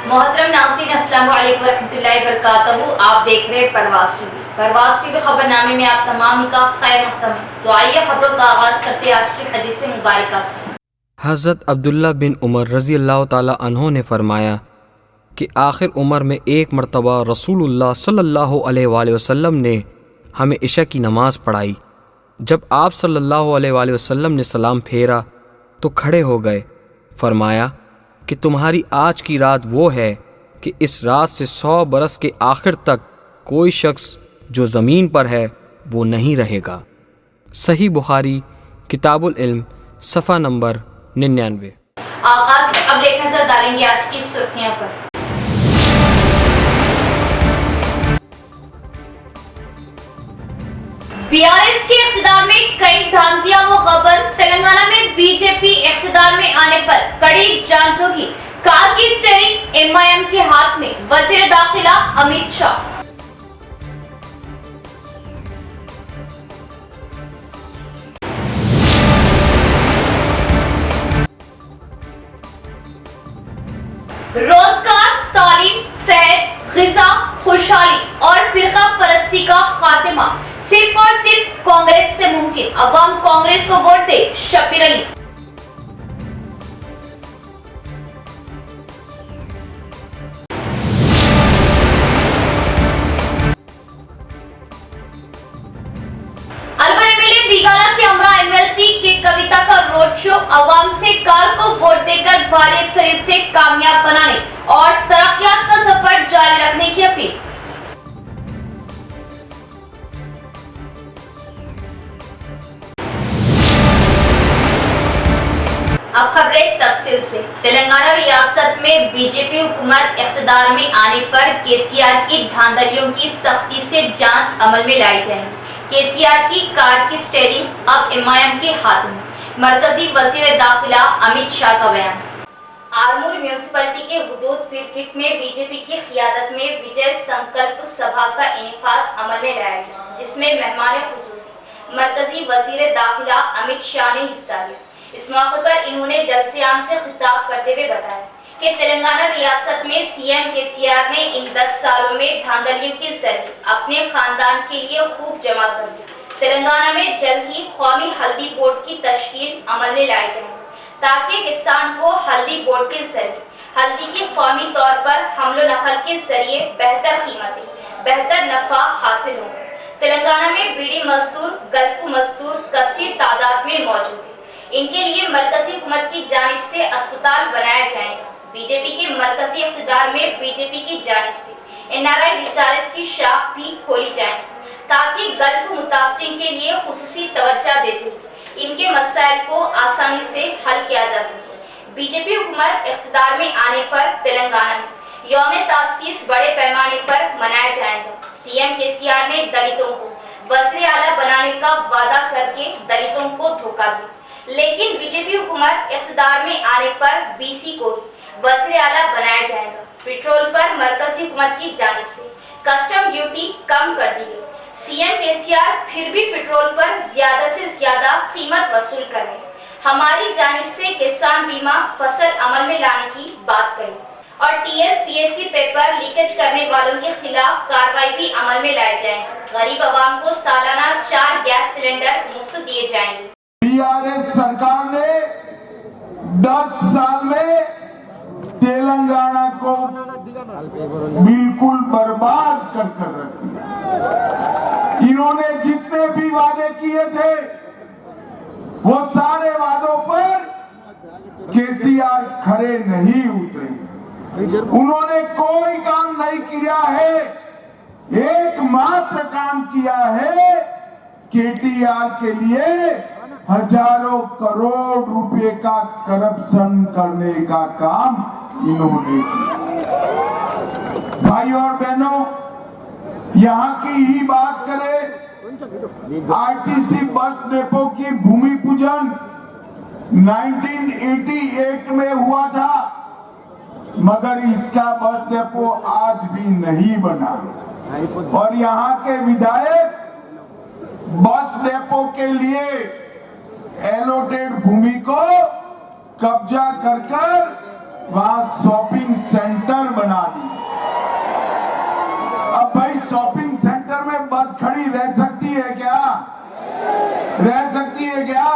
मोहतरम नाज़रीन, अस्सलाम वालेकुम रहमतुल्लाहि व बरकातहू। आप देख रहे हैं परवाज़ टीवी। परवाज़ टीवी खबरनामे में आप तमाम का खैर मक़दम है। तो आइए खबरों का आगाज़ करते हैं आज की हदीस मुबारका से। हज़रत अब्दुल्ला बिन उमर रज़ी अल्लाह ताला अन्हो ने फरमाया कि आखिर उम्र में एक मरतबा रसूलुल्लाह सल्लल्लाहु अलैहि वसल्लम ने हमें इशा की नमाज़ पढ़ाई। जब आप सल्लल्लाहु अलैहि वसल्लम ने सलाम फेरा तो खड़े हो गए। फरमाया कि तुम्हारी आज की रात वो है कि इस रात से 100 बरस के आखिर तक कोई शख्स जो ज़मीन पर है वो नहीं रहेगा। सही बुखारी किताबुल इल्म सफ़ा नंबर 99। आगाज़ से अब एक नजर डालेंगे आज की सुर्खियों पर। बीआरएस के इख्तिदार में कई धांधियां व गबन। तेलंगाना में बीजेपी इख्तिदार में आने पर कड़ी जांच होगी। कार की स्टीयरिंग एमआईएम के हाथ में। वजीर दाखिला अमित शाह। रोजगार, तालीम, सेहत, ग़िज़ा, खुशहाली और फिरका परस्ती का खात्मा सिर्फ और सिर्फ कांग्रेस से मुमकिन। अवाम कांग्रेस को वोट दे। शब्बीर अली। अर्बन एमएलए बीगाला के अमरा एमएलसी के कविता का रोड शो। अवाम से कार को वोट देकर भारी अक्सरियत से कामयाब बनाने और तरक्कियात का सफर जारी रखने की अपील। अब खबरें तफसील से। तेलंगाना रियासत में बीजेपी हुकूमत इख्तिदार में आने पर केसीआर की धांधलियों की सख्ती से जांच अमल में लाई जाएगी। केसीआर की कार की स्टीयरिंग अब एमआईएम के हाथ में। मरकजी वजीर दाखिला अमित शाह का बयान। आरमूर म्यूनिसिपैलिटी के हुदूद पीरकिट में बीजेपी की क़ियादत में विजय संकल्प सभा का इनेकाद अमल में लाया गया, जिसमें मेहमान खुसूसी मरकजी वजीर दाखिला अमित शाह ने हिस्सा लिया। इस मौके पर इन्होंने जलसे-आम से खिताब करते हुए बताया कि तेलंगाना रियासत में सीएम केसीआर ने इन 10 सालों में धांधलियों के जरिए अपने खानदान के लिए खूब जमा कर दिया। तेलंगाना में जल्द ही कौमी हल्दी बोर्ड की तश्कील अमल में लाई जाएगी, ताकि किसान को हल्दी बोर्ड के जरिए हल्दी की कौमी तौर पर हमलो नकल के जरिए बेहतर कीमतें, बेहतर नफा हासिल हो। तेलंगाना में बीड़ी मजदूर, गल्फ मजदूर कसीर तादाद में मौजूद है। इनके लिए मरकजी हुकूमत की जानिब से अस्पताल बनाया जाएगा। बीजेपी के मरकजी इख्तिदार में बीजेपी की जानिब से एनआरआई विजारत की शाख भी खोली जाएगी, ताकि गल्फ मुतासिरीन के लिए खुसूसी तवज्जो देते हुए इनके मसाइल को आसानी से हल किया जा सके। बीजेपी हुकूमत इख्तिदार में आने पर तेलंगाना में यौम तासीस बड़े पैमाने पर मनाया जाएगा। सीएम केसीआर ने दलितों को वज़ीर आला बनाने का वादा करके दलितों को धोखा दिया, लेकिन बीजेपी हुकूमत इख्तिदार में आने पर बीसी को वज़ीर आला बनाया जाएगा। पेट्रोल पर मरकजी हुकूमत की जानिब से कस्टम ड्यूटी कम कर दी गई। सीएम केसीआर फिर भी पेट्रोल पर ज्यादा से ज्यादा कीमत वसूल कर रहे हैं। हमारी जानिब से किसान बीमा फसल अमल में लाने की बात कही और टीएस पीएससी पेपर लीकेज करने वालों के खिलाफ कार्रवाई भी अमल में लाई जाएगी। गरीब आवाम को सालाना 4 गैस सिलेंडर मुफ्त दिए जाएंगे। बीआरएस सरकार ने 10 साल में तेलंगाना को बिल्कुल बर्बाद कर रख दिया। इन्होंने जितने भी वादे किए थे वो सारे वादों पर केसीआर खड़े नहीं उतरे। उन्होंने कोई काम नहीं किया है। एकमात्र काम किया है केटीआर के लिए हजारों करोड़ रुपए का करप्शन करने का काम इन्होंने किया। भाई और बहनों, यहाँ की ही बात करें, आरटीसी बस डिपो की भूमि पूजन 1988 में हुआ था, मगर इसका बस डिपो आज भी नहीं बना। और यहाँ के विधायक बस डिपो के लिए एलोटेड भूमि को कब्जा कर वहां शॉपिंग सेंटर बना दी। अब भाई शॉपिंग सेंटर में बस खड़ी रह सकती है क्या? रह सकती है क्या?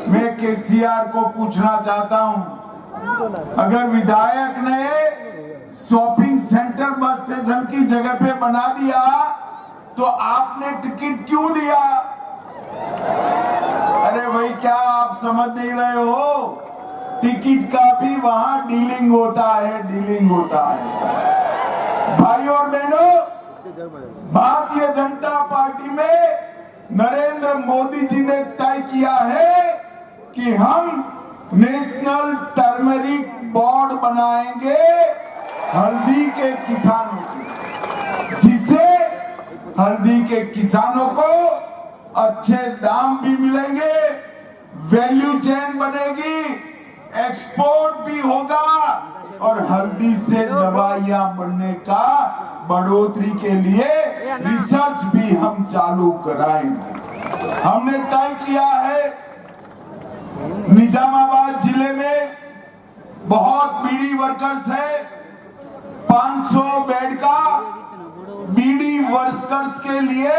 मैं केसीआर को पूछना चाहता हूं, अगर विधायक ने शॉपिंग सेंटर बस स्टेशन की जगह पे बना दिया तो आपने टिकट क्यों दिया? अरे भाई क्या आप समझ नहीं रहे हो? टिकट का भी वहां डीलिंग होता है, डीलिंग होता है। भाई और बहनों, भारतीय जनता पार्टी में नरेंद्र मोदी जी ने तय किया है कि हम नेशनल टर्मरिक बोर्ड बनाएंगे हल्दी के किसानों को, जिससे हल्दी के किसानों को अच्छे दाम भी मिलेंगे, वैल्यू चेन बनेगी, एक्सपोर्ट भी होगा और हल्दी से दवाइयां बनने का बढ़ोतरी के लिए रिसर्च भी हम चालू कराएंगे। हमने तय किया है निजामाबाद जिले में बहुत बीड़ी वर्कर्स है, 500 बेड का बीड़ी वर्कर्स के लिए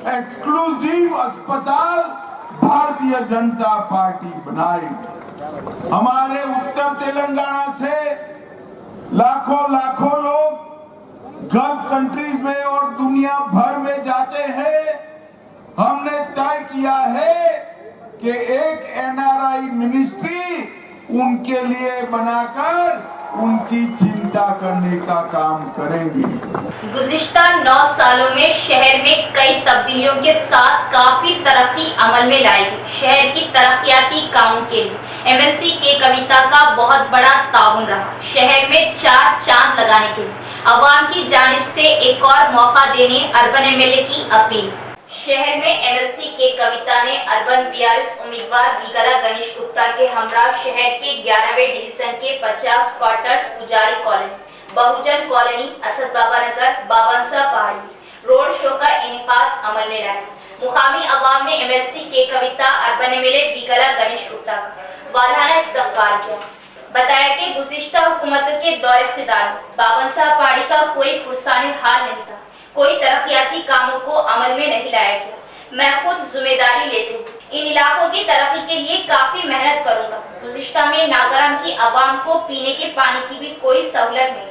एक्सक्लूसिव अस्पताल भारतीय जनता पार्टी बनाएगी। हमारे उत्तर तेलंगाना से लाखों लाखों लोग गल्फ कंट्रीज में और दुनिया भर में जाते हैं। हमने तय किया है कि एक एनआरआई मिनिस्ट्री उनके लिए बनाकर उनकी चिंता करने का काम करेंगे। गुज़िश्ता 9 सालों में शहर में कई तब्दीलियों के साथ काफी तरक्की अमल में लाई गई। शहर की तरक्याती कामों के लिए एमएलसी के कविता का बहुत बड़ा ताउन रहा। शहर में 4 चांद लगाने के लिए अवाम की जानिब से एक और मौका देने अर्बन एमएलए की अपील। शहर में एमएलसी के कविता ने अर्बन बीआरएस उम्मीदवार बीगला गणेश गुप्ता के हमरा शहर के 11वें डिवीजन के 50 क्वार्टर्स पुजारी कॉलोनी, बहुजन कॉलोनी, असद बाबा नगर, बाबनसा पहाड़ी रोड शो का इनेकाद अमल में लाया। मुकामी अवाम ने एमएलसी के कविता अर्बन एमएलए बीगला गणेश गुप्ता का वालाना इस्तकबाल किया। बताया कि गुज़िश्ता हुकूमतों के दौर इख्तिदार में बाबनसा पहाड़ी का कोई पुरसाने हाल नहीं था, कोई तरक्याती कामों को अमल में नहीं लाया गया। मैं खुद जिम्मेदारी लेते हुए इन इलाकों की तरक्की के लिए काफी मेहनत करूंगा। गुज़िश्ता में नागराम की आवाम को पीने के पानी की भी कोई सहूलत नहीं,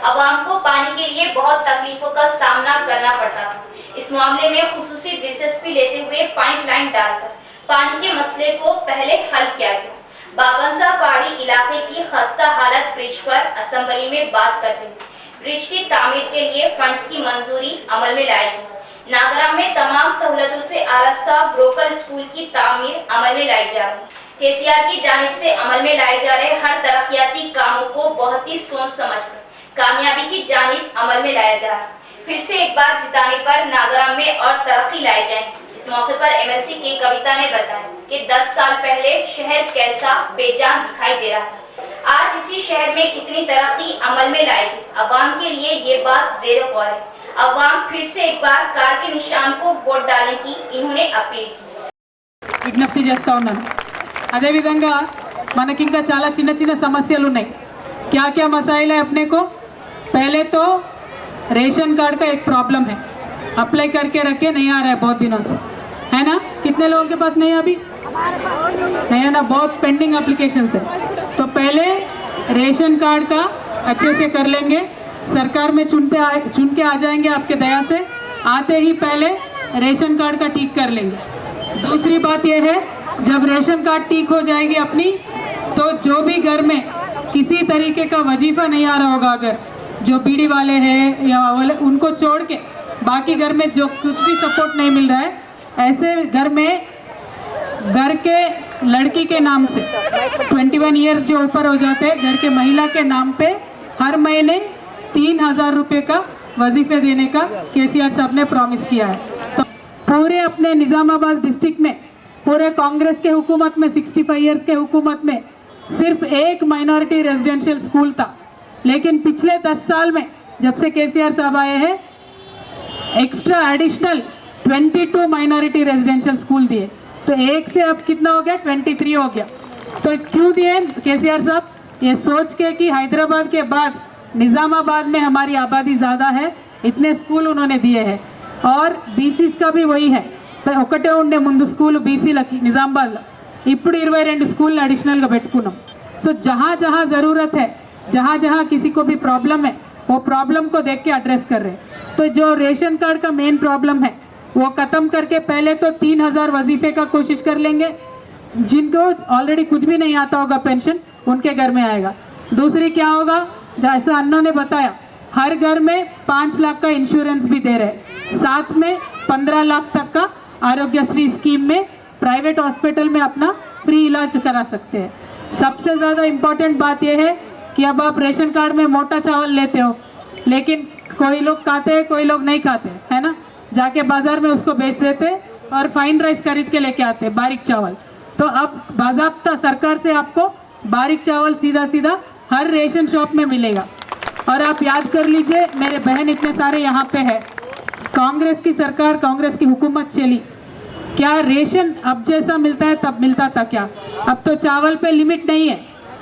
आवाम को पानी के लिए बहुत तकलीफों का सामना करना पड़ता था। इस मामले में खुसूसी दिलचस्पी लेते हुए पाइपलाइन डालकर पानी के मसले को पहले हल किया गया। बाबनसा पहाड़ी इलाके की खस्ता हालत ब्रिज पर असेंबली में बात करते हुए ब्रिज की तामीर के लिए फंड्स की मंजूरी अमल में लाई गई। नागराम में तमाम सहूलतों से आरास्ता ब्रोकल स्कूल की तामीर अमल में लाई जा रही। केसीआर की जानिब से अमल में लाए जा रहे हर तरक्याती कामों को बहुत ही सोच समझकर कामयाबी की जानिब अमल में लाया जा रहा है। फिर से एक बार जिताने पर नागराम में और तरक्की लाई जाएगी। इस मौके पर एमएलसी के कविता ने बताया कि 10 साल पहले शहर कैसा बेजान दिखाई दे रहा था, आज इसी शहर में कितनी तरक्की अमल में लाएगी। अवाम के लिए ये बात जेर गौर है। अवाम फिर से एक बार कार के निशान को वोट डालने की इन्होंने अपील की। విజ్ఞప్తి చేస్తా ఉన్నాను। అదే విధంగా మనకి ఇంకా చాలా చిన్న చిన్న సమస్యలు ఉన్నాయి। क्या क्या मसाइल है अपने को? पहले तो रेशन कार्ड का एक प्रॉब्लम है, अप्लाई करके रखे नहीं आ रहा है बहुत दिनों से, है ना? कितने लोगों के पास नहीं है अभी? नहीं है ना, बहुत पेंडिंग एप्लीकेशन है। तो पहले रेशन कार्ड का अच्छे से कर लेंगे, सरकार में चुन के आ जाएंगे आपके दया से, आते ही पहले रेशन कार्ड का ठीक कर लेंगे। दूसरी बात यह है, जब रेशन कार्ड ठीक हो जाएगी अपनी, तो जो भी घर में किसी तरीके का वजीफा नहीं आ रहा होगा, अगर जो बीड़ी वाले हैं या वाले, उनको छोड़ के बाकी घर में जो कुछ भी सपोर्ट नहीं मिल रहा है, ऐसे घर में घर के लड़की के नाम से 21 ईयर्स जो ऊपर हो जाते हैं, घर के महिला के नाम पे हर महीने 3000 रुपये का वजीफे देने का केसीआर साहब ने प्रॉमिस किया है। तो पूरे अपने निज़ामाबाद डिस्ट्रिक्ट में पूरे कांग्रेस के हुकूमत में 65 ईयर्स के हुकूमत में सिर्फ एक माइनॉरिटी रेजिडेंशियल स्कूल था, लेकिन पिछले 10 साल में जब से केसीआर साहब आए हैं, extra additional 22 minority residential school दिए। तो एक से अब कितना हो गया? 23 हो गया। तो क्यों दिए केसीआर साहब? ये सोच के कि हैदराबाद के बाद निज़ामाबाद में हमारी आबादी ज़्यादा है, इतने स्कूल उन्होंने दिए हैं। और बीसीस का भी वही है, ఒకటే ఉండే ముందు స్కూల్ బీసీలకి నిజామాబాద్లో, ఇప్పుడు 22 స్కూల్ అడిషనల్గా పెట్టుకున్నాం। సో जहाँ जहाँ ज़रूरत है, जहाँ जहाँ किसी को भी प्रॉब्लम है, वो प्रॉब्लम को देख के एड्रेस कर रहे हैं। तो जो रेशन कार्ड का मेन प्रॉब्लम है वो ख़त्म करके पहले तो 3000 वजीफे का कोशिश कर लेंगे। जिनको ऑलरेडी कुछ भी नहीं आता होगा पेंशन, उनके घर में आएगा। दूसरी क्या होगा, जैसा अन्ना ने बताया, हर घर में 5 लाख का इंश्योरेंस भी दे रहे हैं, साथ में 15 लाख तक का आरोग्यश्री स्कीम में प्राइवेट हॉस्पिटल में अपना फ्री इलाज करा सकते हैं। सबसे ज़्यादा इम्पोर्टेंट बात यह है कि अब आप रेशन कार्ड में मोटा चावल लेते हो, लेकिन कोई लोग खाते हैं, कोई लोग नहीं खाते, है ना, जाके बाज़ार में उसको बेच देते और फाइन राइस खरीद के लेके आते, बारीक चावल। तो अब बाज़ाब्ता सरकार से आपको बारीक चावल सीधा सीधा हर रेशन शॉप में मिलेगा। और आप याद कर लीजिए, मेरे बहन इतने सारे यहाँ पे है, कांग्रेस की सरकार, कांग्रेस की हुकूमत चली, क्या रेशन अब जैसा मिलता है तब मिलता था क्या? अब तो चावल पे लिमिट नहीं है,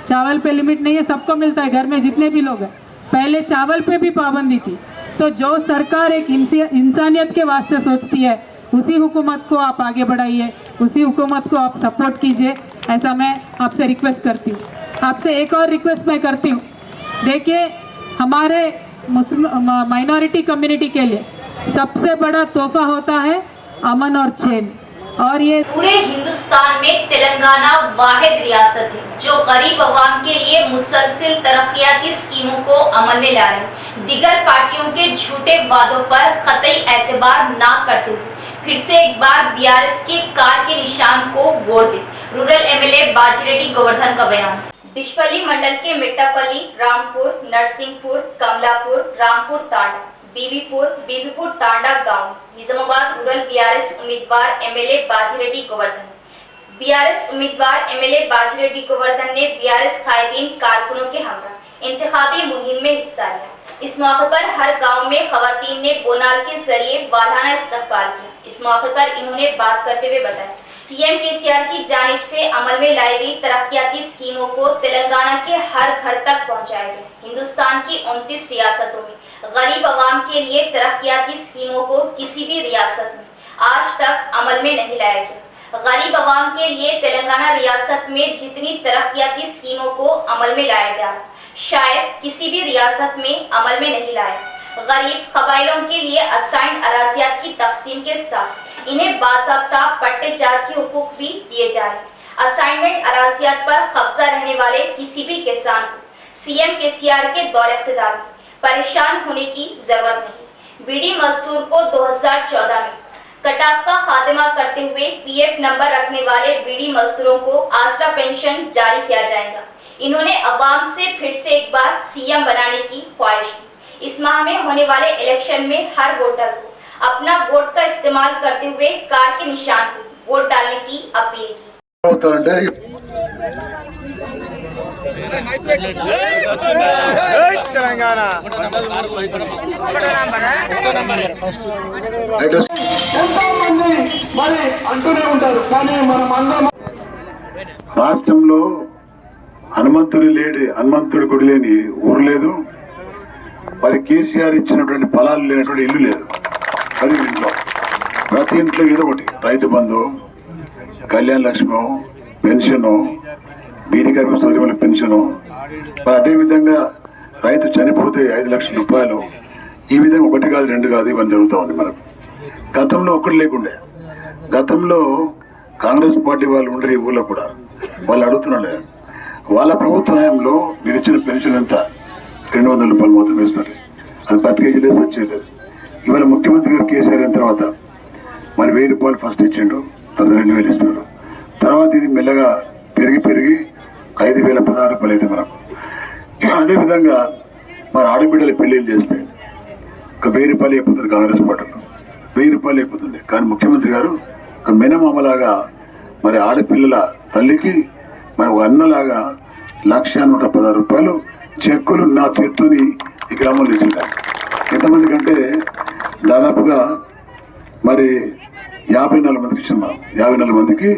चावल पे लिमिट नहीं है, सबको मिलता है घर में जितने भी लोग हैं। पहले चावल पे भी पाबंदी थी। तो जो सरकार एक इंसानियत के वास्ते सोचती है, उसी हुकूमत को आप आगे बढ़ाइए, उसी हुकूमत को आप सपोर्ट कीजिए, ऐसा मैं आपसे रिक्वेस्ट करती हूँ। आपसे एक और रिक्वेस्ट मैं करती हूँ, देखिए हमारे मुस्लिम माइनॉरिटी कम्युनिटी के लिए सबसे बड़ा तोहफा होता है अमन और चैन। और ये पूरे हिंदुस्तान में तेलंगाना वाहिद रियासत है जो गरीब अवाम के लिए मुसलसिल तरक्याती स्कीमों को अमल में ला रही है। दीगर पार्टियों के झूठे वादों पर कतई एतबार ना करते हुए फिर से एक बार बीआरएस के कार के निशान को वोट दे। रूरल एमएलए बाजिरेड्डी गोवर्धन का बयान। दिशपल्ली मंडल के मिट्टापल्ली, रामपुर, नरसिंहपुर, कमलापुर, रामपुर तांडा, बीबीपुर तांडा गांव, निजामाबाद रूरल बीआरएस उम्मीदवार एमएलए बाजिरेड्डी गोवर्धन। बीआरएस उम्मीदवार एमएलए बाजिरेड्डी गोवर्धन ने बीआरएस कायदीन कारकुनों के हमरा इंतखाबी मुहिम में हिस्सा लिया। इस मौके पर हर गांव में खवातीन ने बोनाल के जरिए वालाना इस्तकबाल किया। इस मौके पर इन्होंने बात करते हुए बताया, सीएम केसीआर की जानिब से अमल में लाई गई तरक्याती स्कीमों को तेलंगाना के हर घर तक पहुंचाया गया। हिंदुस्तान की 29 रियासतों में गरीब आवाम के लिए तरक्याती स्कीमों को किसी भी रियासत में आज तक अमल में नहीं लाया गया। गरीब आवाम के लिए तेलंगाना रियासत में जितनी तरक्याती स्कीमों को अमल में लाया जा रहा, शायद किसी भी रियासत में अमल में नहीं लाया। गरीब कबाइलों के लिए असाइन अराजियात की तकसीम के साथ इन्हें बाज़ाब्ता पट्टेदार के हुकूक भी दिए जा रहे। असाइनमेंट अराजियात पर कब्जा रहने वाले किसी भी किसान को सीएम केसीआर के दौर इख्तियार में परेशान होने की जरूरत नहीं। बीडी मजदूर को 2014 में कटाफ का खात्मा करते हुए पीएफ नंबर रखने वाले बीडी मजदूरों को आसरा पेंशन जारी किया जाएगा। इन्होंने अवाम से फिर से एक बार सीएम बनाने की ख्वाहिश की। इस माह में होने वाले इलेक्शन में हर वोटर को अपना वोट का इस्तेमाल करते हुए कार के निशान पर वोट डालने की अपील की। రాష్ట్రంలో హనుమంతుడి గుడి లేని ఊరు లేదు, మరి కేసీఆర్ ఇచ్చినటువంటి ఫలాలు లేనటువంటి ఇల్లు లేదు। ప్రతి ఇంట్లో ఏదో ఒకటి, రైతు బంధు, కళ్యాణ లక్ష్మి, పెన్షను, బీడీ కార్మిక సౌకర్యాల పెన్షను, అదేవిధంగా రైతు చనిపోతే 5 లక్షల రూపాయలు, ఈ విధంగా ఒకటి కాదు రెండు కాదు ఇవన్నీ జరుగుతూ ఉంది మనకు। గతంలో ఒకటి లేకుండే, గతంలో కాంగ్రెస్ పార్టీ వాళ్ళు ఉండరు ఈ ఊళ్ళో కూడా, వాళ్ళు అడుగుతున్నాడు వాళ్ళ ప్రభుత్వ హయాంలో మీరు ఇచ్చిన పెన్షన్ ఎంత 200 రూపాయలు మాత్రం ఇస్తారు, అది 10 కేజీలు వేసి వచ్చేయలేదు। ఇవాళ ముఖ్యమంత్రి గారు కేసీఆర్ అయిన తర్వాత మరి 1000 రూపాయలు ఫస్ట్ ఇచ్చిండు, తర్వాత 2000 ఇస్తారు, తర్వాత ఇది మెల్లగా పెరిగి 5016 రూపాయలు అయితే మనకు। అదేవిధంగా మరి ఆడబిడ్డల పెళ్ళిళ్ళు చేస్తే ఒక 1000 రూపాయలు అయిపోతుంది, కాంగ్రెస్ పార్టీలో 1000 రూపాయలు అయిపోతుంది, కానీ ముఖ్యమంత్రి గారు ఒక మినమామలాగా మరి ఆడపిల్లల తల్లికి మరి ఒక అన్నలాగా 1,116 రూపాయలు చెక్కులు నా చేత్తోని ఈ గ్రామంలో ఇచ్చింటారు। ఎంతమంది కంటే దాదాపుగా మరి 54 మందికి ఇచ్చాం మనం, 54 మందికి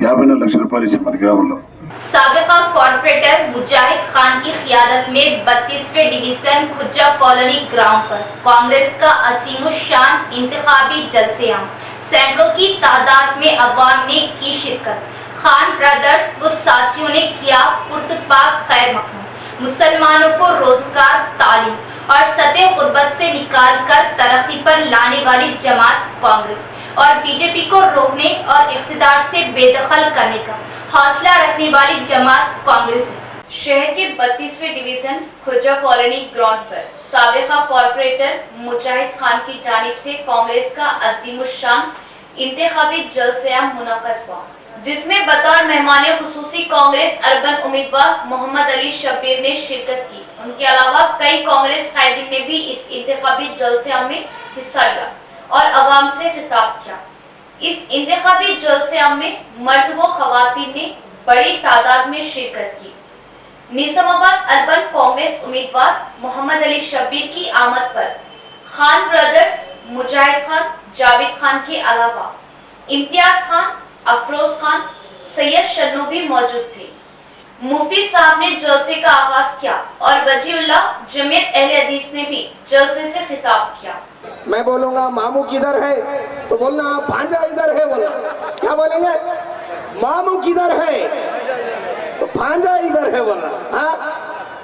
54 లక్షల రూపాయలు ఇచ్చాం మన గ్రామంలో। साबिका कॉर्पोरेटर मुजाहिद खान की क़ियादत में 32वें डिवीजन खुज्जा कॉलोनी ग्राउंड पर कांग्रेस का असीमुश्शान इंतखाबी जलसे-आम, सैकड़ों की तादाद में अवाम ने की शिरकत। खान ब्रदर्स व साथियों ने किया पुरतपाक खैर मकदूम। मुसलमानों को रोजगार, तालीम और सतह गुर्बत से निकाल कर तरक्की पर लाने वाली जमात कांग्रेस और बीजेपी को रोकने और इख्तिदार से बेदखल करने का हौसला रखने वाली जमात कांग्रेस है। शहर के 32वें डिवीजन खुज्जा कॉलोनी ग्राउंड पर साबिका कॉर्पोरेटर मुजाहिद खान की जानिब से कांग्रेस का अजीमुश्शान इंतखाबी जलसे-आम मुनक्कद हुआ, जिसमें बतौर मेहमान खुसूसी कांग्रेस अर्बन उम्मीदवार मोहम्मद अली शब्बीर ने शिरकत की। उनके अलावा कई कांग्रेस कायदीन ने भी इस इंतखाबी जलसे-आम में हिस्सा लिया और अवाम से खिताब किया। इस इंतखाबी जलसे-आम में मर्द व खवातीन ने बड़ी तादाद में शिरकत की। निजामाबाद अर्बन कांग्रेस उम्मीदवार मोहम्मद अली शब्बीर की आमद पर खान ब्रदर्स, मुजाहिद खान, जावेद खान के अलावा इम्तियाज खान, अफरोज खान, सैयद शन्नू भी मौजूद थे। मुफ्ती साहब ने जलसे का आगाज किया और वजीउल्लाह जमीयत अहले हदीस ने भी जलसे से खिताब किया। मैं बोलूंगा मामू किधर है तो बोलना भांजा इधर है, बोलना क्या बोलेंगे? मामू किधर है तो भांजा इधर है बोलना। हाँ,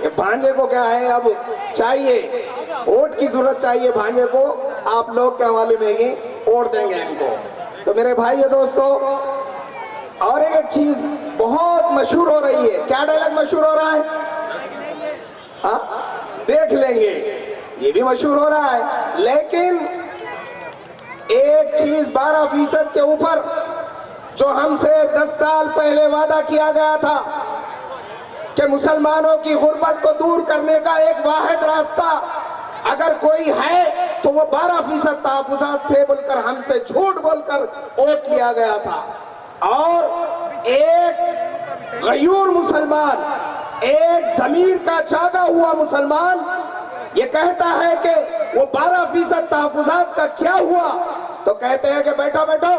ये भांजे को क्या है, अब चाहिए वोट की जरूरत चाहिए भांजे को। आप लोग क्या मालूम है कि वोट देंगे इनको। तो मेरे भाई दोस्तों, और एक चीज बहुत मशहूर हो रही है। क्या डायलॉग मशहूर हो रहा है? हाँ, देख लेंगे, ये भी मशहूर हो रहा है। लेकिन एक चीज 12% के ऊपर जो हमसे 10 साल पहले वादा किया गया था कि मुसलमानों की गुर्बत को दूर करने का एक वाहिद रास्ता अगर कोई है तो वो 12% तहफ़्फ़ुज़ात थे बोलकर हमसे झूठ बोलकर वोट लिया गया था। और एक गयूर मुसलमान, एक ज़मीर का जागा हुआ मुसलमान ये कहता है कि वो 12% तहफ़्फ़ुज़ात का क्या हुआ, तो कहते हैं कि बैठो बैठो,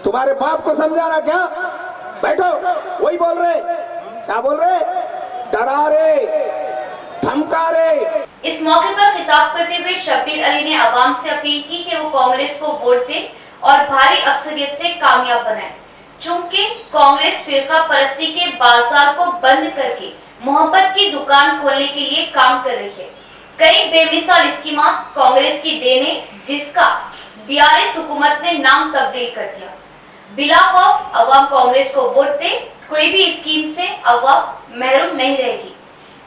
तुम्हारे बाप को समझाना क्या, बैठो। वही बोल रहे, क्या बोल रहे? डरा रहे, धमका रहे। इस मौके पर खिताब करते हुए शब्बीर अली ने अवाम से अपील की कि वो कांग्रेस को वोट दे और भारी अक्सरियत से कामयाब बनाए। चूंकि कांग्रेस फिरका परस्ती के बाजार को बंद करके मोहब्बत की दुकान खोलने के लिए काम कर रही है। कई बेमिसाल स्कीमात कांग्रेस की देन है, जिसका BRS हुकूमत ने नाम तब्दील कर दिया। बिला खौफ अवाम कांग्रेस को वोट दे, कोई भी स्कीम से अवाम महरूम नहीं रहेगी।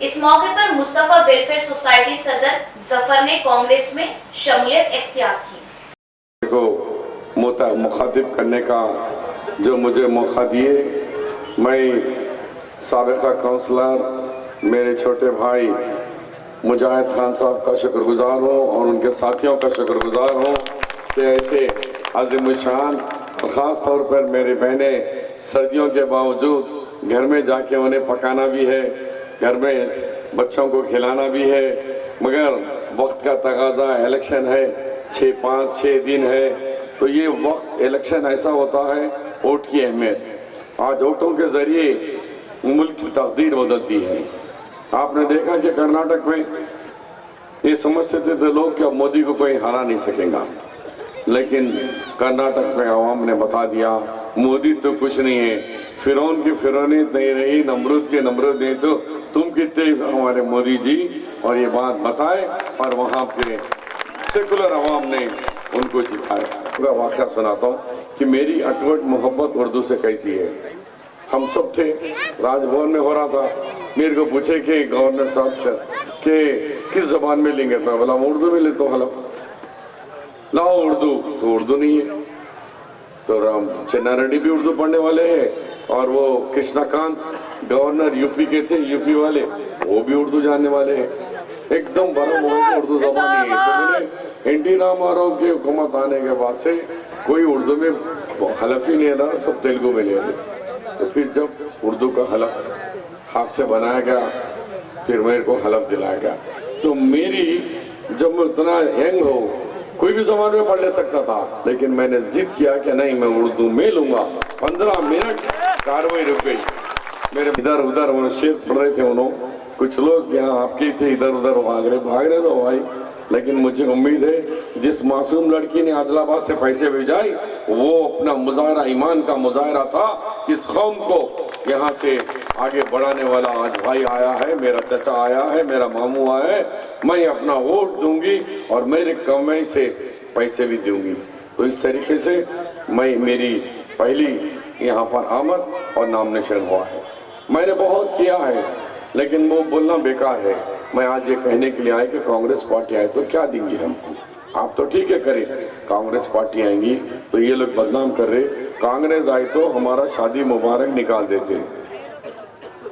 इस मौके पर मुस्तफा वेलफेयर सोसाइटी सदर जफर ने कांग्रेस में शमूलियत इख्तियार की। को मुखातिब करने का जो मुझे मौका दिए, मैं साबिका काउंसलर मेरे छोटे भाई मुजाहिद खान साहब का शुक्रगुजार हूँ और उनके साथियों का शुक्रगुजार हूँ कि ऐसे अज़ीमुश्शान और ख़ास तौर पर मेरी बहनें सर्दियों के बावजूद घर में जाके उन्हें पकाना भी है, घर में बच्चों को खिलाना भी है, मगर वक्त का तकाजा, इलेक्शन है, 5-6 दिन है, तो ये वक्त इलेक्शन ऐसा होता है, वोट की अहमियत। आज वोटों के ज़रिए मुल्क की तकदीर बदलती है। आपने देखा कि कर्नाटक में ये समझते थे लोग कि मोदी को कोई हरा नहीं सकेगा, लेकिन कर्नाटक में आवाम ने बता दिया मोदी तो कुछ नहीं है, फिरौन की फिरौनियत नहीं रही, नमरूद की नमरूद नहीं, तो तुम कितने हमारे मोदी जी। और ये बात बताए और वहाँ पे सेकुलर आवाम ने उनको जिताया। वाक़या सुनाता हूँ कि मेरी अटवट मोहब्बत उर्दू से कैसी है। हम सब थे, राजभवन में हो रहा था, मेरे को पूछे कि गवर्नर साहब से कि किस जबान में लेंगे, मैं बोला उर्दू में लेता हूँ हलफ, लाओ उर्दू, तो उर्दू नहीं है। तो राम चन्ना रेड्डी भी उर्दू पढ़ने वाले हैं और वो कृष्णाकांत गवर्नर यूपी के थे, यूपी वाले, वो भी उर्दू जानने वाले हैं। एकदम बड़ा मोहन उर्दू जबान नहीं है। तो बोले एनटी रामाराव की हुकूमत आने के बाद से कोई उर्दू में हलफ ही नहीं है, सब तेलुगु में ले रहे। तो फिर जब उर्दू का हलफ हाथ से बनाया गया, फिर मेरे को हलफ दिलाया गया। तो मेरी जब मैं उतना यंग हो, कोई भी जबान में पढ़ ले सकता था, लेकिन मैंने जिद किया कि नहीं, मैं उर्दू में लूंगा। 15 मिनट कार्रवाई रुक गई। मेरे इधर उधर वो शेर पढ़ रहे थे उन्होंने, कुछ लोग यहाँ आपके थे इधर उधर भाग रहे तो भाई, लेकिन मुझे उम्मीद है जिस मासूम लड़की ने आदिलाबाद से पैसे भेजाई वो अपना मुजाहरा ईमान का मुजाहरा था, इस कौम को यहाँ से आगे बढ़ाने वाला आज भाई आया है, मेरा चचा आया है, मेरा मामू आया है, मैं अपना वोट दूंगी और मेरे कमाई से पैसे भी दूंगी। तो इस तरीके से मेरी पहली यहाँ पर आमद और नॉमिनेशन हुआ है। मैंने बहुत किया है लेकिन वो बोलना बेकार है। मैं आज ये कहने के लिए आया कि कांग्रेस पार्टी आए तो क्या देंगे हमको। आप तो ठीक है करें, कांग्रेस पार्टी आएंगी तो ये लोग बदनाम कर रहे, कांग्रेस आई तो हमारा शादी मुबारक निकाल देते।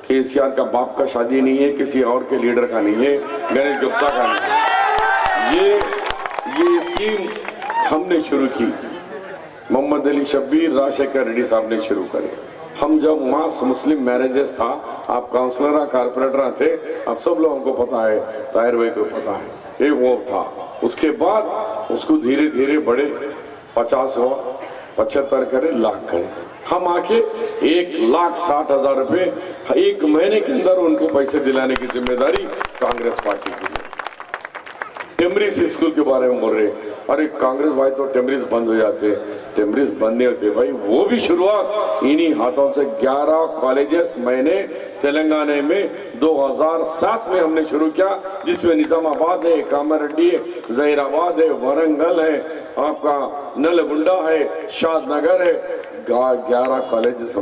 केसीआर का बाप का शादी नहीं है, किसी और के लीडर का नहीं है, गणेश गुप्ता का नहीं है। ये स्कीम हमने शुरू की, मोहम्मद अली शब्बीर, राजशेखर रेड्डी साहब ने शुरू करे। हम जब मास मुस्लिम मैरिजेस था, आप काउंसलर कारपोरेटर थे, अब सब लोगों को पता है, ताहिर भाई को पता है, एक वो था। उसके बाद उसको धीरे धीरे बड़े 50 हुआ, 75 करे, लाख करे। हम आके 1,60,000 रुपए एक महीने के अंदर उनको पैसे दिलाने की जिम्मेदारी कांग्रेस पार्टी की है। टेमरिस स्कूल के बारे में बोल रहे, अरे कांग्रेस भाई तो टेमरिस बंद हो जाते, टेमरिस बंद नहीं होते भाई, वो भी शुरुआत इन्हीं हाथों से 11 कॉलेजेस मैंने तेलंगाना में 2007 में हमने शुरू किया, जिसमें निजामाबाद है, कामारेड्डी है, जहीराबाद है, वरंगल है, आपका नलगुंडा है, शादनगर है, 11 कॉलेजेस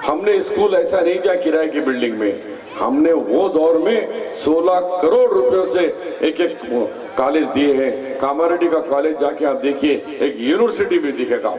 हमने स्कूल ऐसा नहीं किया किराए की बिल्डिंग में, हमने वो दौर में 16 करोड़ रुपयों से एक कॉलेज दिए हैं। कामारेड्डी का कॉलेज जाके आप देखिए, एक यूनिवर्सिटी भी दिखेगा।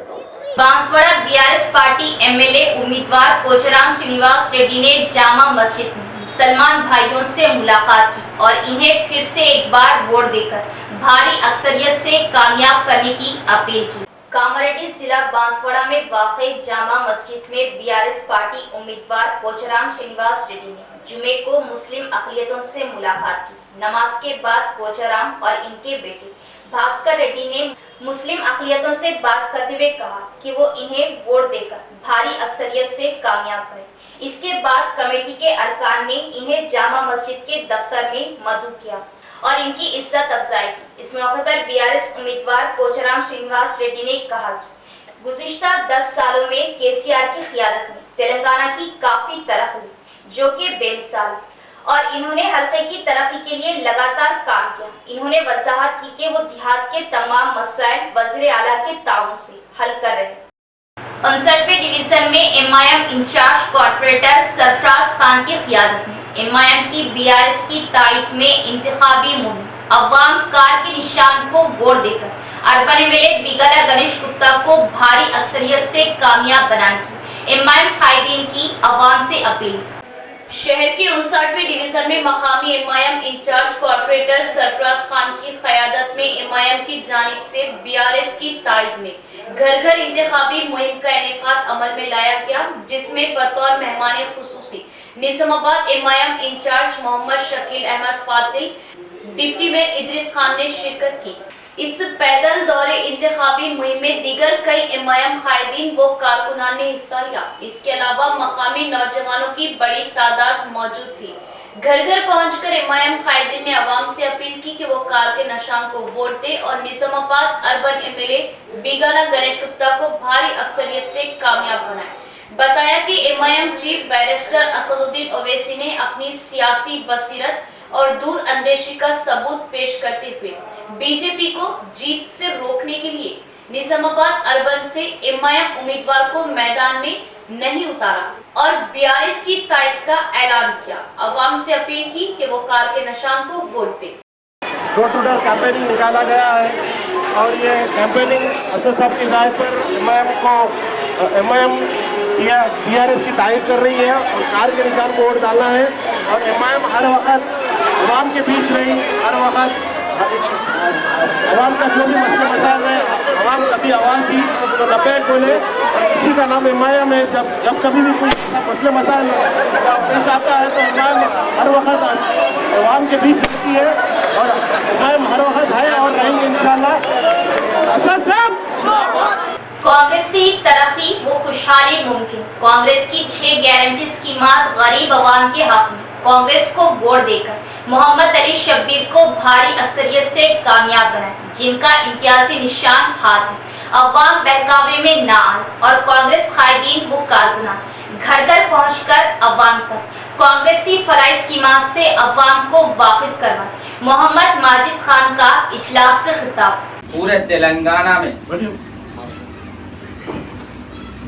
बांसवाड़ा बीआरएस पार्टी एमएलए उम्मीदवार पोचाराम श्रीनिवास रेड्डी ने जामा मस्जिद में मुसलमान भाइयों से मुलाकात की और इन्हें फिर से एक बार वोट देकर भारी अक्सरियत से कामयाब करने की अपील की। कामारेड्डी जिला बांसवाड़ा में वाक़ई जामा मस्जिद में बीआरएस पार्टी उम्मीदवार पोचाराम श्रीनिवास रेड्डी ने जुमे को मुस्लिम अक़लियतों से मुलाकात की। नमाज के बाद पोचाराम और इनके बेटे भास्कर रेड्डी ने मुस्लिम अक़लियतों से बात करते हुए कहा कि वो इन्हें वोट देकर भारी अक्सरियत से कामयाब करें। इसके बाद कमेटी के अरकान ने इन्हें जामा मस्जिद के दफ्तर में मदऊ किया और इनकी इज्जत अफजाई की। इस मौके पर बीआरएस उम्मीदवार पोचाराम श्रीनिवास रेड्डी ने कहा कि गुज़िश्ता 10 सालों में केसीआर की क़ियादत में तेलंगाना की काफी तरक्की हुई, जो कि बेमिसाल, और इन्होंने हल्के की तरक्की के लिए लगातार काम किया। इन्होंने वजाहत की कि वो देहात के तमाम मसाइल वज़ीर आला के ताउन से हल कर रहे हैं। 59वें डिवीजन में MIM in charge corporator Sarfaraz Khan की क़ियादत में एमआईएम की बीआरएस की तायद में इंतखाबी मुहिम अवाम कार के निशान को वोट देकर अर्बन एमएलए बिगाला गणेश गुप्ता को भारी अक्सरियत से कामयाब बनाने की एमआईएम कायदीन की अवाम से अपील। शहर के 59वें डिवीजन में मकामी MIM in charge corporator Sarfaraz Khan की क़यादत में एमआईएम की जानिब से बीआरएस की तायद में घर घर इंतखाबी मुहिम का इनेकाद अमल में लाया गया, जिसमें बतौर मेहमान खुसूसी Nizamabad MIM in charge Mohammed Shakeel Ahmed Fasil, deputy mayor Idris Khan ने शिरकत की। इस पैदल दौरे इंतखाबी मुहिम में दीगर कई एमआईएम कायदीन व कारकुनान ने हिस्सा लिया। इसके अलावा मकामी नौजवानों की बड़ी तादाद मौजूद थी। घर घर पहुंचकर एमआईएम कायदीन ने अवाम से अपील की कि वो कार के निशान को वोट दे और निजामाबाद अर्बन एमएलए बिगाला गणेश गुप्ता को भारी अक्सरियत से कामयाब बनाए। बताया कि MIM chief barrister Asaduddin Owaisi ने अपनी सियासी बसीरत और दूर अंदेशी का सबूत पेश करते हुए बीजेपी को जीत से रोकने के लिए निजामाबाद अर्बन से एमआईएम उम्मीदवार को मैदान में नहीं उतारा और बीआरएस की तायद का ऐलान किया। अवाम से अपील की कि वो कार के निशान को वोट दे। डोर टू डोर कैंपेनिंग निकाला गया है और ये कैंपेनिंग असद साहब की हिदायत पर एमआईएम या बीआरएस की तायद कर रही है और कार के निशान को वोट डालना है। और एमआईएम हर वक्त अवाम के बीच रही, हर वक्त अवाम का जो भी मसले मसाइल है, अवाम कभी आवाज़ दी तो लपेट बोले, और इसी का नाम एमआईएम है। जब कभी भी कोई मसले मसाइल पेश आता है तो एमआईएम हर वक्त अवाम के बीच रहती है और एमआईएम हर वक्त है और रहेंगे इंशाअल्लाह। असद साहब। कांग्रेस से ही तरक्की व खुशहाली मुमकिन। कांग्रेस की 6 गारंटी स्कीमात गरीब अवाम के हक में। कांग्रेस को वोट देकर मोहम्मद अली शब्बीर को भारी अक्सरियत से कामयाब बनाए, जिनका इम्तियाजी निशान हाथ है। अवाम बहकावे में ना आए और कांग्रेस कायदीन व कारकुनान घर घर पहुंचकर अवाम तक कांग्रेसी फराई स्कीमात से अवाम को वाकिफ करवाए। मोहम्मद माजिद खान का इजलास से खिताब। पूरे तेलंगाना में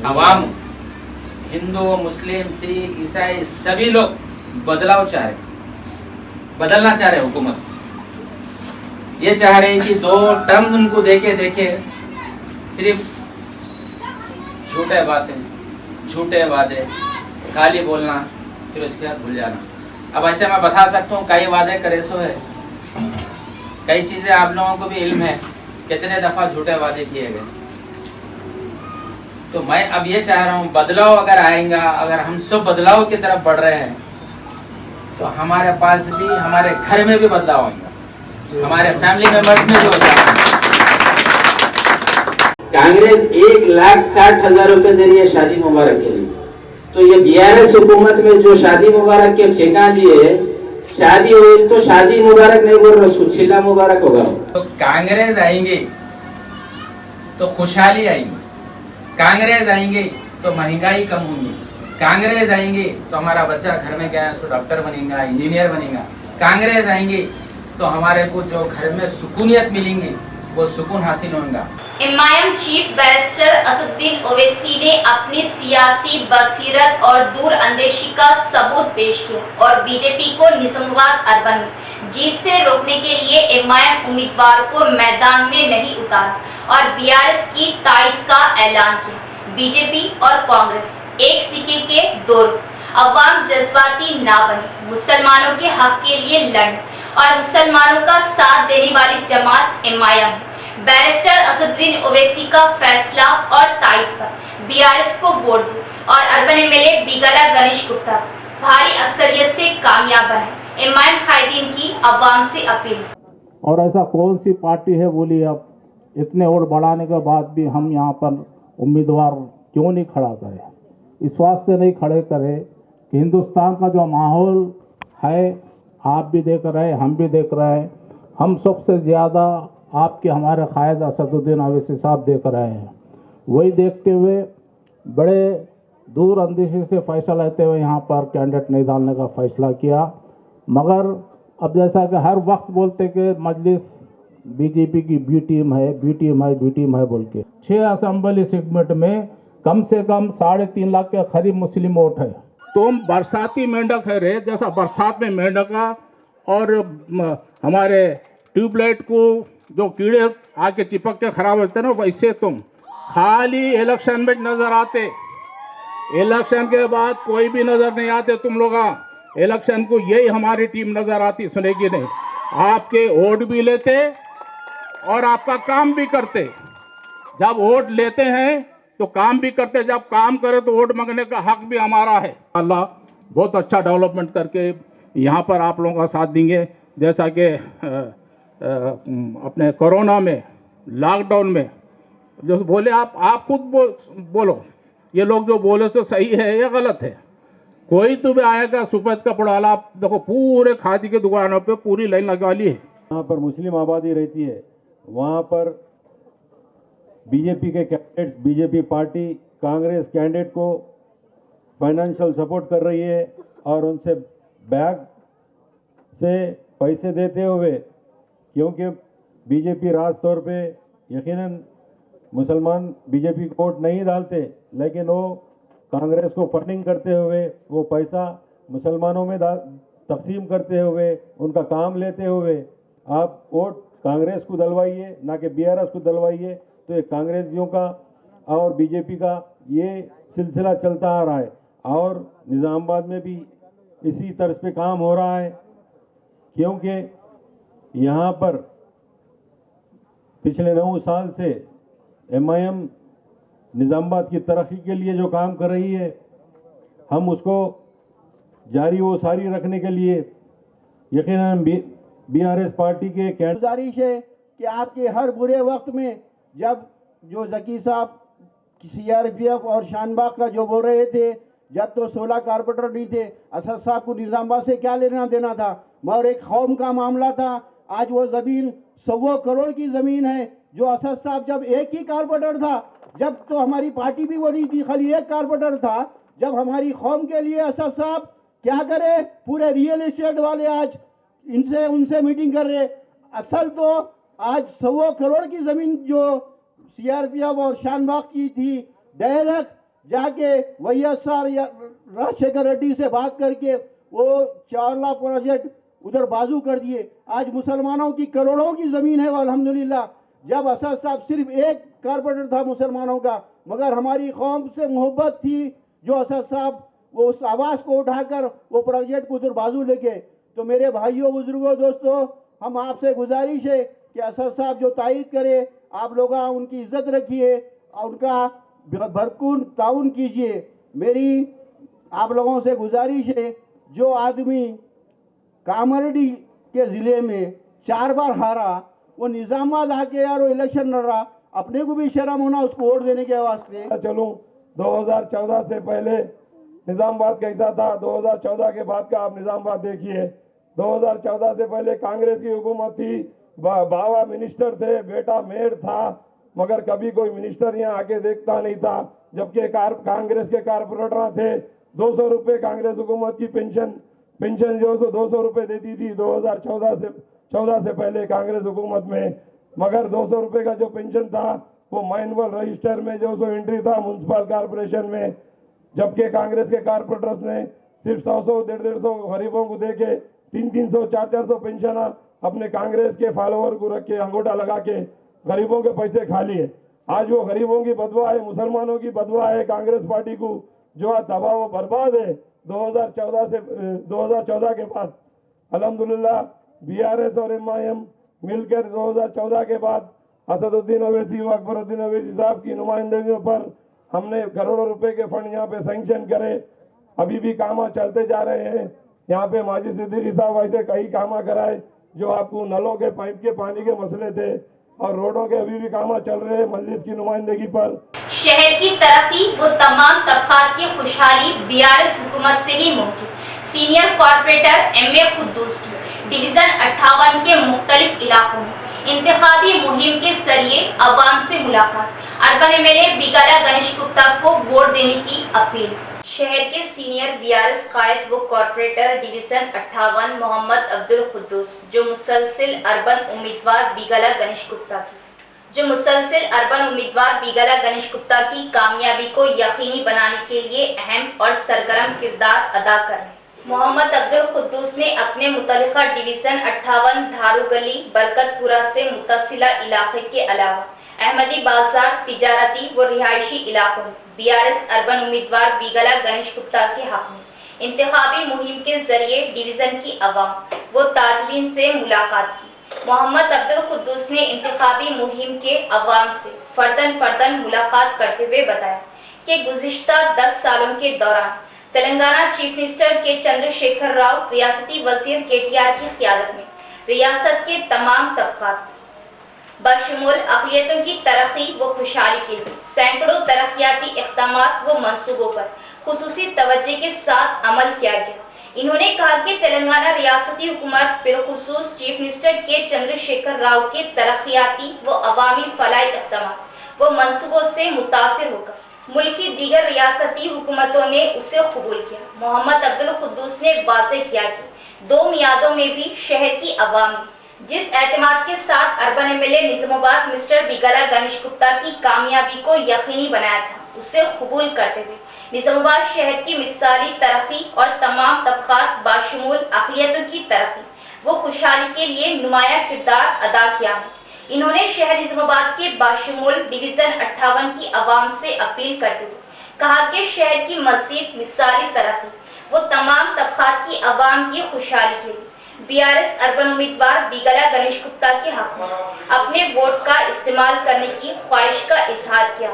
अवाम, हिंदू, मुस्लिम, सिख, ईसाई सभी लोग बदलाव चाह रहे, बदलना चाह रहे हुकूमत। ये चाह रहे कि 2 टर्म उनको देखे सिर्फ झूठे बातें, झूठे वादे, खाली बोलना, फिर उसके बाद भूल जाना। अब ऐसे मैं बता सकता हूँ कई वादे करे सो है, कई चीजें आप लोगों को भी इल्म है, कितने दफा झूठे वादे किए गए। तो मैं अब ये चाह रहा हूँ बदलाव अगर आएगा, अगर हम सब बदलाव की तरफ बढ़ रहे हैं तो हमारे पास भी, हमारे घर में भी बदलाव आएगा, हमारे फैमिली मेंबर्स में भी होता है। कांग्रेस 1,60,000 रुपए दे रही है शादी मुबारक के लिए, तो ये बीआरएस हुकूमत में जो शादी मुबारक के ठेका दिए, शादी हुई तो शादी मुबारक नहीं बोल रहे, उसको छिल्ला मुबारक होगा। तो कांग्रेस आएंगे तो खुशहाली आएगी, कांग्रेस आएंगे तो महंगाई कम होगी, कांग्रेस आएंगे तो हमारा बच्चा घर में क्या है सो डॉक्टर बनेगा, इंजीनियर बनेगा, कांग्रेस आएंगे तो हमारे को जो घर में सुकूनियत मिलेंगी वो सुकून हासिल होगा। MIM chief barrister Asaduddin Owaisi ने अपनी सियासी बसीरत और दूरअंदेशी का सबूत पेश किया और बीजेपी को निजामाबाद अर्बन में जीत से रोकने के लिए एमआईएम उम्मीदवार को मैदान में नहीं उतारा और बीआरएस की तायद का ऐलान किया। बीजेपी और कांग्रेस एक सिक्के के 2 रुख। अवाम जज्बाती ना बने, मुसलमानों के हक के लिए लड़े और मुसलमानों का साथ देने वाली जमात एमआईएम है। बैरिस्टर असदुद्दीन ओवैसी का फैसला और तायद पर बीआरएस को वोट दो और अर्बन एमएलए बिगला गणेश गुप्ता भारी अक्सरियत से कामयाब बनाए। एमआईएम कायदीन की अवाम से अपील। और ऐसा कौन सी पार्टी है बोली, अब इतने वोट बढ़ाने के बाद भी हम यहाँ पर उम्मीदवार क्यों नहीं खड़ा करें? इस वास्ते नहीं खड़े करें कि हिंदुस्तान का जो माहौल है, आप भी देख रहे हैं, हम भी देख रहे हैं, हम सबसे ज़्यादा आपके हमारे कायद असदुद्दीन ओवैसी साहब देख रहे हैं। वही देखते हुए बड़े दूर अंदेशी से फैसला लेते हुए यहाँ पर कैंडिडेट नहीं डालने का फैसला किया। मगर अब जैसा कि हर वक्त बोलते कि मजलिस बीजेपी की बी टीम है, बी टीम है, बी टीम है बोल के 6 असेंबली सेगमेंट में कम से कम 3.5 लाख के करीब मुस्लिम वोट है। तुम बरसाती मेंढक है रे, जैसा बरसात में मेंढका और हमारे ट्यूबलाइट को जो कीड़े आके चिपक के खराब होते हैं ना, वैसे तुम खाली इलेक्शन में नजर आते, इलेक्शन के बाद कोई भी नजर नहीं आते तुम लोग। इलेक्शन को यही हमारी टीम नजर आती, सुनेगी नहीं, आपके वोट भी लेते और आपका काम भी करते। जब वोट लेते हैं तो काम भी करते, जब काम करे तो वोट मांगने का हक भी हमारा है। अल्लाह बहुत अच्छा डेवलपमेंट करके यहाँ पर आप लोगों का साथ देंगे। जैसा कि अपने कोरोना में, लॉकडाउन में जो बोले, आप खुद बोलो, ये लोग जो बोले तो सही है या गलत है? कोई तो भी आएगा सफ़ेद कपड़ा वाला, आप देखो पूरे खादी की दुकानों पे पूरी लाइन लगा ली है। यहाँ पर मुस्लिम आबादी रहती है, वहाँ पर बीजेपी के candidates, BJP party Congress candidate को फाइनेंशियल सपोर्ट कर रही है और उनसे बैग से पैसे देते हुए, क्योंकि बीजेपी राज तौर पे यकीनन मुसलमान बीजेपी को वोट नहीं डालते, लेकिन वो कांग्रेस को फंडिंग करते हुए वो पैसा मुसलमानों में तकसीम करते हुए, उनका काम लेते हुए आप वोट कांग्रेस को डलवाइए, ना कि बीआरएस को डलवाइए। तो ये कांग्रेसियों का और बीजेपी का ये सिलसिला चलता आ रहा है और निज़ामाबाद में भी इसी तर्ज पे काम हो रहा है, क्योंकि यहाँ पर पिछले 9 साल से एमआईएम निज़ामाबाद की तरक्की के लिए जो काम कर रही है, हम उसको जारी व सारी रखने के लिए यकीनन बीआरएस पार्टी के गुजारिश है कि आपके हर बुरे वक्त में जब जो जकी साहब सीआरपीएफ और शानबाग का जो बोल रहे थे, जब तो 16 कारपोरेटर नहीं थे, असद साहब को निजामाबाद से क्या लेना देना था, मगर एक कौम का मामला था। आज वो ज़मीन 100 करोड़ की ज़मीन है जो असद साहब जब एक ही कारपोरेटर था, जब तो हमारी पार्टी भी वो नहीं थी, खाली एक कारपोरेटर था, जब हमारी कौम के लिए असद साहब क्या करे, पूरे रियल एस्टेट वाले आज इनसे उनसे मीटिंग कर रहे। असल तो आज 100 करोड़ की ज़मीन जो सीआरपीएफ और शानबाग की थी, डायरेक्ट जाके YSR या राजशेखर रेड्डी से बात करके वो 4 लाख प्रोजेक्ट उधर बाजू कर दिए। आज मुसलमानों की करोड़ों की ज़मीन है वो अल्हम्दुलिल्लाह। जब असद साहब सिर्फ एक कारपोरेटर था मुसलमानों का, मगर हमारी कौम से मोहब्बत थी, जो असद साहब वो उस आवाज़ को उठाकर वो प्रोजेक्ट को उधर बाजू लेके। तो मेरे भाइयों, बुजुर्गों, दोस्तों, हम आपसे गुजारिश है कि असद साहब जो तायद करे, आप लोग उनकी इज्जत रखिए और उनका भरपूर ताउन कीजिए। मेरी आप लोगों से गुजारिश है, जो आदमी कामारेड्डी के ज़िले में 4 बार हारा, वो निजामाबाद आके यार वो इलेक्शन लड़ रहा, अपने को भी शर्म होना उसको वोट देने के वास्ते। चलूं 2014 से पहले निजामाबाद कैसा था, 2014 के बाद का आप निजामाबाद देखिए। 2014 से पहले कांग्रेस की हुकूमत थी, बाबा मिनिस्टर थे, बेटा मेयर था, मगर कभी कोई मिनिस्टर यहाँ आके देखता नहीं था। जबकि कांग्रेस के कारपोरेटर थे, 200 रुपये कांग्रेस हुकूमत की पेंशन जो 200 रुपये देती थी 2014 से पहले कांग्रेस हुकूमत में। मगर 200 रुपये का जो पेंशन था वो मैनुअल रजिस्टर में जो एंट्री था म्यूनसिपल कॉर्पोरेशन में। जबकि कांग्रेस के कारपोरेटर्स ने सिर्फ 100 150 गरीबों को देके 300 400 पेंशन अपने कांग्रेस के फॉलोअर को रख के अंगूठा लगा के गरीबों के पैसे खा लिए। आज वो गरीबों की बदवा है, मुसलमानों की बदवा है कांग्रेस पार्टी को, जो आज तबाह व बर्बाद है। 2014 के बाद अल्हम्दुलिल्लाह BRS और MIM मिलकर 2014 के बाद असदुद्दीन ओवैसी व अकबरुद्दीन ओवैसी साहब की नुमाइंदगियों पर हमने करोड़ों रुपए के फंड यहाँ पे सैंक्शन करे। अभी भी काम चलते जा रहे हैं। यहाँ पे माजी सिद्दीकी साहब ऐसे कई काम कराए जो आपको नलों के पाइप के पानी के मसले थे, और रोडों के अभी भी काम चल रहे हैं मजलिस की नुमाइंदगी पर। शहर की तरक्की वो तमाम तबकात की खुशहाली BRS हुकूमत से ही मुमकिन। सीनियर कॉर्पोरेटर MA खुद्दूस की डिवीजन 58 के मुख्तलिफ इलाकों में इंतखाबी मुहिम के जरिए अवाम से मुलाकात, अर्बन MLA बिगाला गणेश गुप्ता को वोट देने की अपील। शहर के सीनियर BRS कायद व कॉर्पोरेटर डिवीजन 58 मोहम्मद अब्दुल खुद्दूस जो मुसलसिल अर्बन उम्मीदवार बिगाला गणेश गुप्ता की कामयाबी को यकीनी बनाने के लिए अहम और सरगर्म किरदार अदा कर रहे हैं। मोहम्मद अब्दुल खुद्दूस ने अपने मुतल्लिका डिवीजन 58 धारू गली बरकतपुरा से मुतसिला इलाके के अलावा अहमदी बाजार, तिजारती व रिहायशी इलाकों में BRS अर्बन उम्मीदवार बिगाला गणेश गुप्ता के हक में इंतखाबी मुहिम के जरिए डिवीजन की अवाम व ताजरीन से मुलाकात की। मोहम्मद अब्दुल खुद्दूस ने इंतखाबी मुहिम के अवाम से फर्दन मुलाकात करते हुए बताया कि गुज़िश्ता 10 सालों के दौरान तेलंगाना चीफ मिनिस्टर के चंद्रशेखर राव, रियासती वजीर KTR की क़ियादत में रियासत के तमाम तबकात बशमूल अक़लियतों की तरक्की व खुशहाली के लिए सैकड़ों तरक्याती इक़दामात व मंसूबों पर खुसूसी तवज्जो के साथ अमल किया गया। इन्होंने कहा कि तेलंगाना रियासती हुकूमत बिलखुसूस चीफ मिनिस्टर के चंद्रशेखर राव के तरक्याती व अवामी फलाही इक़दामात व मंसूबों से मुतासिर होकर मुल्क की दीगर रियासती हुकूमतों ने उसे कबूल किया। मोहम्मद अब्दुल खुद्दूस ने वाज़ेह किया कि 2 मियादों में भी शहर की अवाम ने जिस एतमाद के साथ urban MLA Nizamabad mister Bigala Ganesh Gupta की कामयाबी को यकीनी बनाया था, उसे कबूल करते हुए निजामाबाद शहर की मिसाली तरक्की और तमाम तबकात बाशमूल अक़लियतों की तरक्की व खुशहाली के लिए नुमाया किरदार अदा किया है। इन्होंने शहर निजामाबाद के बाशमूल डिवीजन 58 की अवाम से अपील करते हुए कहा कि शहर की मज़ीद मिसाली तरक्की व तमाम तबकात की अवाम की खुशहाली के लिए BRS अर्बन उम्मीदवार बिगाला गणेश गुप्ता के हक में अपने वोट का इस्तेमाल करने की ख्वाहिश का इजहार किया।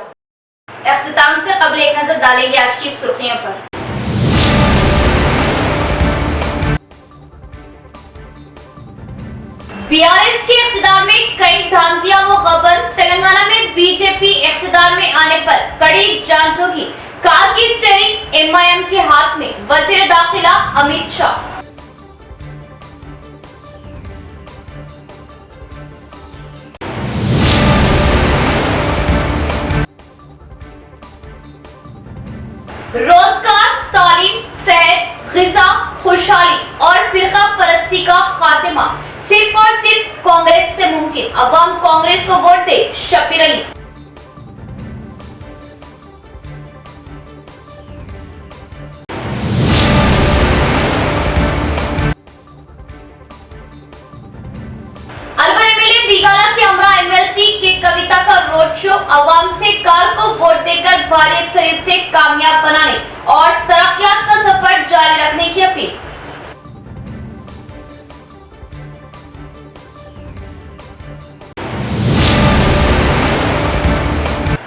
इख्तिताम से कबल एक नजर डालेंगे आज की सुर्खियों पर। बीआरएस के इख्तिदार में कई धांधलियां व गबन, तेलंगाना में बीजेपी इख्तिदार में आने पर कड़ी जांच होगी। कार की स्टीयरिंग एमआईएम के हाथ में, वजीर दाखिला अमित शाह। रोजगार, तालीम, सेहत, ग़िज़ा, खुशहाली और फिरका परस्ती का खात्मा सिर्फ और सिर्फ कांग्रेस से मुमकिन। अवाम कांग्रेस को वोट दे। शब्बीर अली। अर्बन एमएलए बिगाला के अमरा एमएलसी के कविता का रोड शो, अवाम से कार को वोट देकर भारी अक्सरियत से कामयाब बनाने और तरक्कियात का सफर जारी रखने की अपील।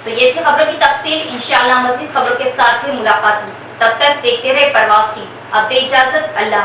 तो ये थी खबरों की तफसील। इंशाअल्लाह मज़ीद खबरों के साथ फिर मुलाकात होगी। तब तक देखते रहे परवाज़ टीवी। अब दे इजाजत। अल्लाह।